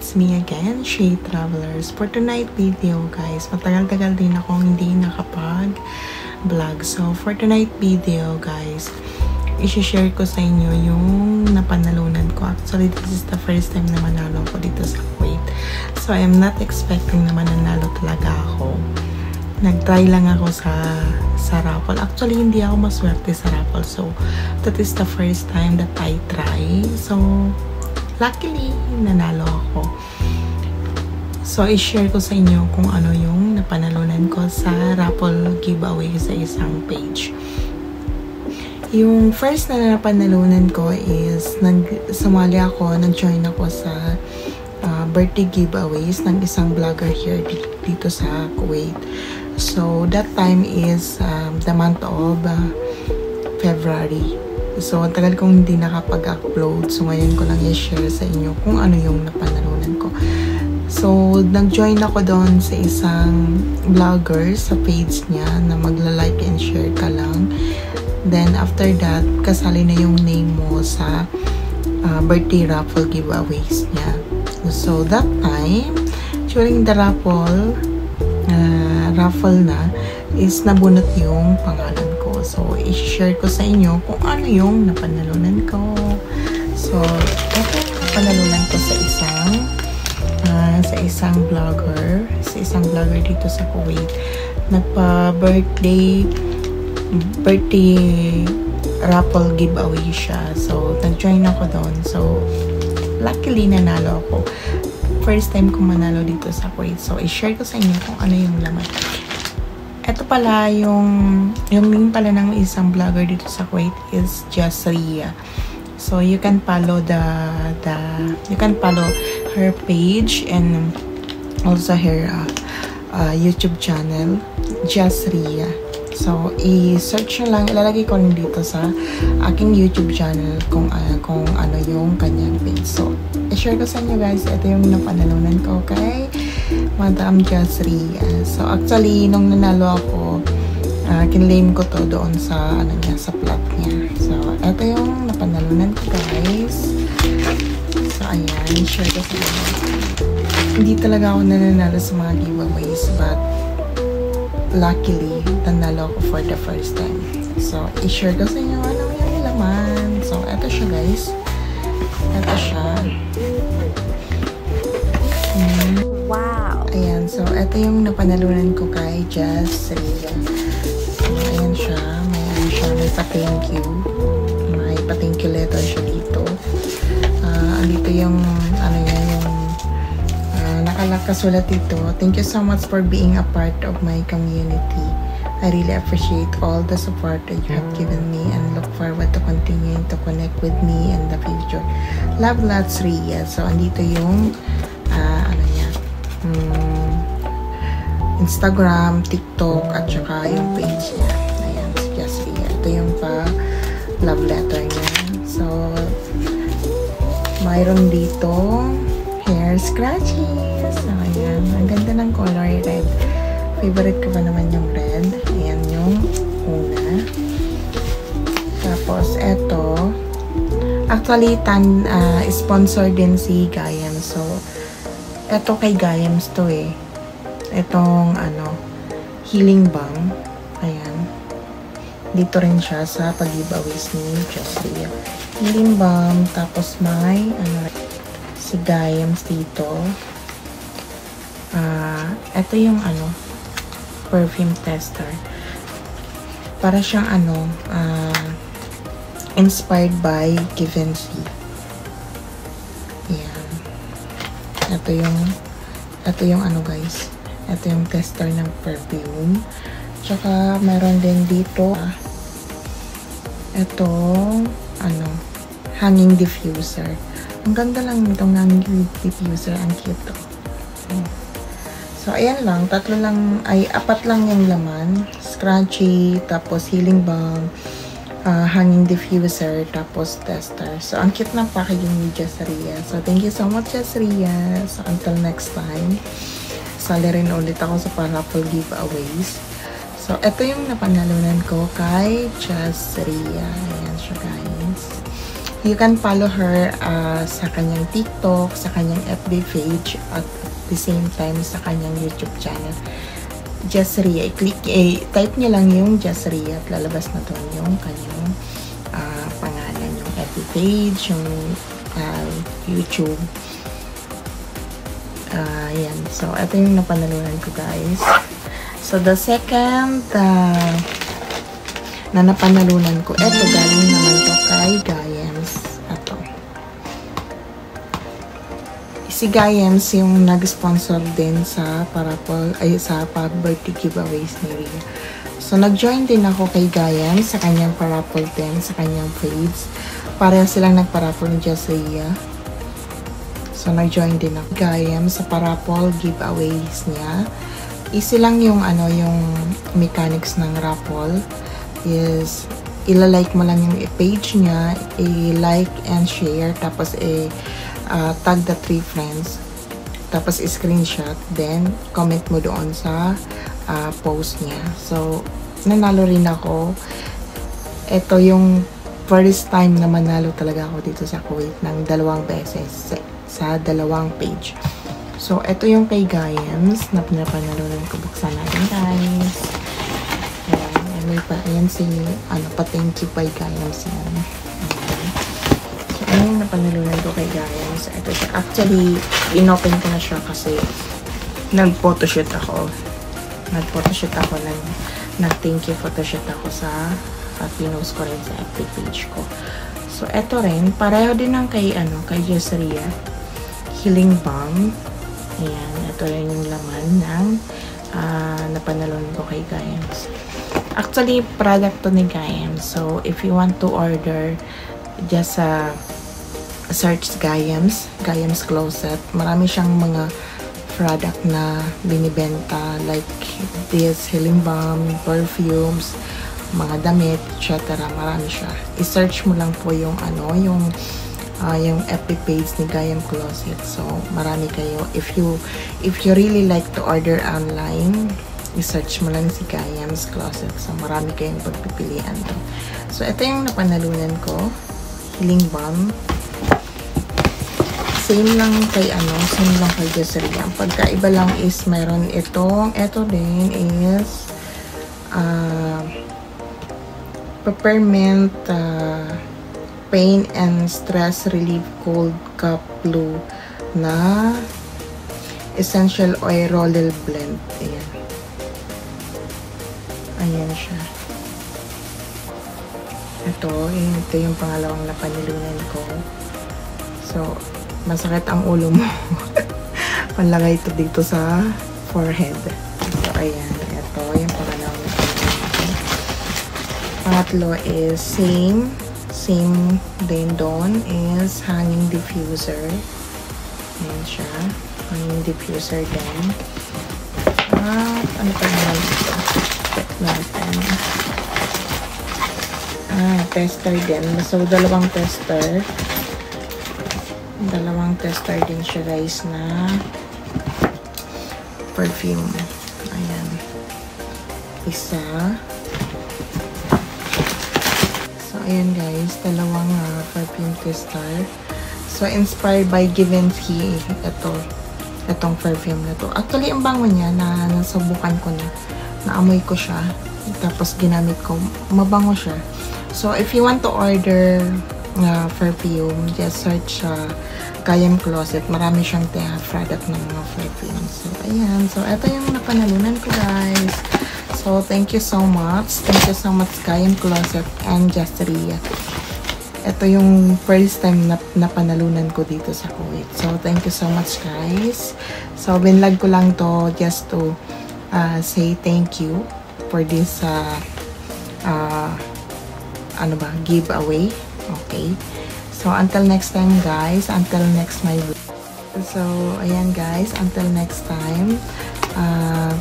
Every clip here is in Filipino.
it's me again, Shay Travelers. For tonight video guys, matagal-tagal din akong hindi nakapag-vlog. So for tonight video guys, i-share ko sa inyo yung napanalunan ko. Actually, this is the first time na manalo ko dito sa Kuwait. So I am not expecting na mananalo talaga ako. Nag-try lang ako sa raffle. Actually, hindi ako maswerte sa raffle. So that is the first time that I try. So luckily, nanalo ako. So, i-share ko sa inyo kung ano yung napanalunan ko sa raffle giveaway sa isang page. Yung first na napanalunan ko is, sumali ako, nag-join ako sa birthday giveaways ng isang vlogger here dito sa Kuwait. So, that time is the month of February. So, ang tagal kong hindi nakapag-upload. So, ngayon ko lang i-share sa inyo kung ano yung napanalunan ko. So, nag-join ako doon sa isang vlogger sa page niya na magla-like and share ka lang. Then, after that, kasali na yung name mo sa birthday raffle giveaways niya. So, that time, during the raffle na, is nabunot yung pangalan ko. So, i-share ko sa inyo kung ano yung napanalunan ko. So, ito yung napanalunan ko sa isang vlogger dito sa Kuwait. Nagpa-birthday raffle giveaway siya. So, nag-join ako doon. So, luckily nanalo ako. First time kong manalo dito sa Kuwait. So, i-share ko sa inyo kung ano yung laman. Ito pala yung name pala ng isang vlogger dito sa Kuwait is Jasria. So you can follow her page and also her YouTube channel, Jasria. So i-search nyo lang, ilalagay ko rin dito sa aking YouTube channel kung ano yung kanyang page. So i-share ko sa inyo guys, ito yung napanalunan ko kay Madam Jasria. So actually nung nanalo ako, kinlaim ko to doon sa sa plot niya. So ito yung napanalunan ko guys. So ayan, share ko sa inyo. Hindi talaga ako nananalo sa mga giveaways, but luckily nanalo ako for the first time. So i-share ko sa inyo ano yung laman. So ito siya guys. Ito siya. Wow! Ayan, so ito yung napanalunan ko kay Jasria. So ayan siya. May pa-thank you. May pa-thank you letter siya dito. Andito yung nakasulat dito. Thank you so much for being a part of my community. I really appreciate all the support that you have given me and look forward to continuing to connect with me in the future. Love lots, Ria. So, andito yung Instagram, TikTok, at saka yung page niya. Ayan, si Jasria. Ito yung love letter niya. So, mayroon dito hair scratches. So, ayan. Ang ganda ng color, red. Favorite ko pa naman yung red. Ayan yung una. Tapos, eto. Actually, sponsor din si Gayam. So, eto kay Gayams to eh. Etong healing balm. Ayan. Dito rin siya sa pag-giveaways ni Jasria. Healing balm. Tapos may si Gayams dito. Ito yung perfume tester. Para siyang inspired by Givenchy. Ayan. Ito yung guys. Ito yung tester ng perfume. Tsaka meron din dito ito hanging diffuser. Ang ganda lang itong hanging diffuser. Ang cute to. So ayan lang, apat lang yung laman. Scrunchy, tapos healing balm, hanging diffuser, tapos tester. So ang cute ng packaging ni Jasria. So thank you so much Jasria. So until next time, sali rin ulit ako sa raffle giveaways. So ito yung napanalunan ko kay Jasria. Ayan siya guys. You can follow her sa kanyang TikTok, sa kanyang FB page, at the same time sa kanyang YouTube channel. Jasria, type niyo lang yung Jasria at lalabas na doon yung kanyang pangalan, yung FB page, yung YouTube. Yan. So, ito yung napanalunan ko, guys. So, the second na napanalunan ko, ito galing naman to kay Gayams. Ito. Si Gayams yung nag-sponsor din sa sa birthday giveaways ni Ria. So, nag-join din ako kay Gayams sa kanyang paraffle din, sa kanyang page. Pareho silang nagparaffle ni Jasria. So, nag-join din ako Gayams sa paraffle giveaways niya. Easy lang yung yung mechanics ng raffle. Is ilalike mo lang yung page niya, i-like and share, tapos tag the 3 friends, tapos screenshot, then comment mo doon sa post niya. So, nanalo rin ako. Ito yung first time na manalo talaga ako dito sa Kuwait ng 2 beses sa 2 page. So, ito yung kay Gayams na pinapanalunan ko. Buksan natin, guys. Ayan si, pa-thank you kay Gayams yan. So, ayun, napanalunan ko kay Gayams. Ito siya. Actually, inopen ko na siya kasi nag-photoshoot ako. Nag-thank you photoshoot ako sa pinost ko rin sa FB page ko. So, ito rin. Pareho din ng kay Jasria. Healing Balm. Ayan. Ito rin yung laman ng napanalunan ko kay Gayams. Actually, product to ni Gayams. So, if you want to order, just search Gayams Closet. Marami siyang mga product na binibenta like this, healing balm, perfumes, mga damit, etc. Marami siya. I-search mo lang po yung yung FB page ni Gayams Closet. So, marami kayo. If you really like to order online, i-search mo lang si Gayams Closet. So, marami kayong pagpipilian to. So, ito yung napanalunan ko. Healing Balm. Same lang kay Jasria. Ang pagkaiba lang is meron ito din is peppermint pain and stress relief cold cup blue na essential oil roller blend. Ayan. Ayan siya. Ito yung pangalawang napanilunan ko. So, masakit ang ulo mo. Panlagay ito dito sa forehead. So, ayan. Ito yung pangalawang napanilunan ko. Pangatlo is same din doon is hanging diffuser. Ayan siya. Hanging diffuser din. At ano pa naman ito? Natin. Tester din. So, dalawang tester din siya, guys, na perfume. Ayan. Isa. So, ayan, guys. Dalawang perfume tester. So, inspired by Givenchy. Itong perfume na to. Actually, ang bango niya na nasubukan ko na. Naamoy ko siya. Tapos, ginamit ko. Mabango siya. So, if you want to order perfume, just search Gayams Closet. Marami siyang product ng mga perfume. So, ayan. So, ito yung napanalunan ko, guys. So, thank you so much. Thank you so much, Gayams Closet and Jasria. Ito yung first time na napanalunan ko dito sa Kuwait. So, thank you so much, guys. So, binlog ko lang to just to say thank you for this giveaway. Okay. So, until next time, guys. Until next my vlog. So, ayan, guys. Until next time.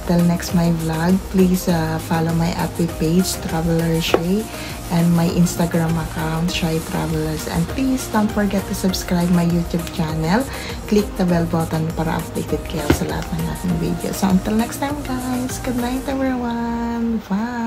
Till next my vlog. Please follow my FB page, Traveler Shay, and my Instagram account, Shy Travelers. And please don't forget to subscribe my YouTube channel. Click the bell button para updated kayo sa lahat ng ating videos. So, until next time, guys. Good night, everyone. Bye.